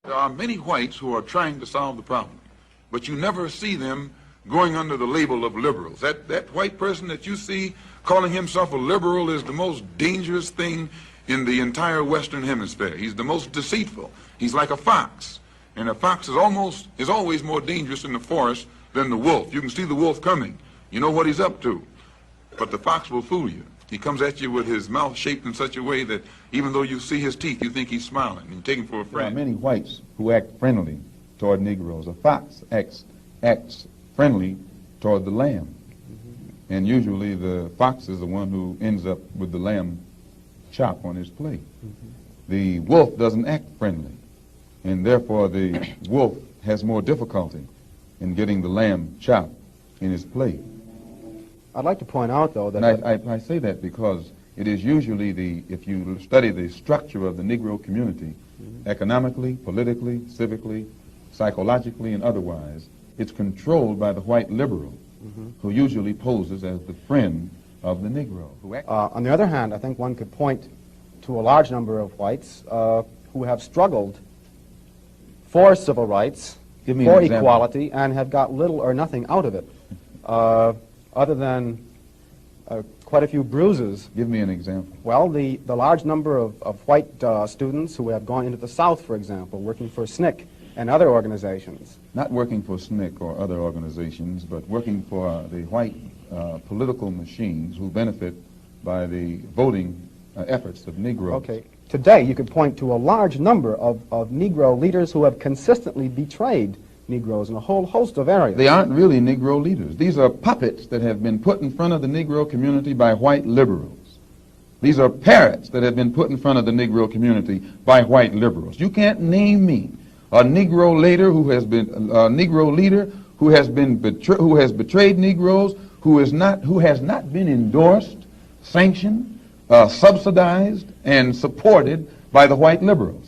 There are many whites who are trying to solve the problem, but you never see them going under the label of liberals. That white person that you see calling himself a liberal is the most dangerous thing in the entire Western Hemisphere. He's the most deceitful. He's like a fox, and a fox is always more dangerous in the forest than the wolf. You can see the wolf coming. You know what he's up to, but the fox will fool you. He comes at you with his mouth shaped in such a way that even though you see his teeth, you think he's smiling, and you take him for a friend. There are many whites who act friendly toward Negroes. A fox acts friendly toward the lamb. And usually the fox is the one who ends up with the lamb chop on his plate. The wolf doesn't act friendly, and therefore the wolf has more difficulty in getting the lamb chop in his plate. I'd like to point out, though, that... I say that because it is usually if you study the structure of the Negro community, economically, politically, civically, psychologically, and otherwise, it's controlled by the white liberal, who usually poses as the friend of the Negro. On the other hand, I think one could point to a large number of whites who have struggled for civil rights, for equality, and have got little or nothing out of it, other than quite a few bruises. Give me an example. Well, the large number of white students who have gone into the South, for example, working for SNCC and other organizations. Not working for SNCC or other organizations, but working for the white political machines who benefit by the voting efforts of Negroes. Okay. Today, you could point to a large number of Negro leaders who have consistently betrayed Negroes in a whole host of areas. They aren't really Negro leaders. These are puppets that have been put in front of the Negro community by white liberals. These are parrots that have been put in front of the Negro community by white liberals. You can't name me a Negro leader who has been betrayed Negroes, who has not been endorsed, sanctioned, subsidized, and supported by the white liberals.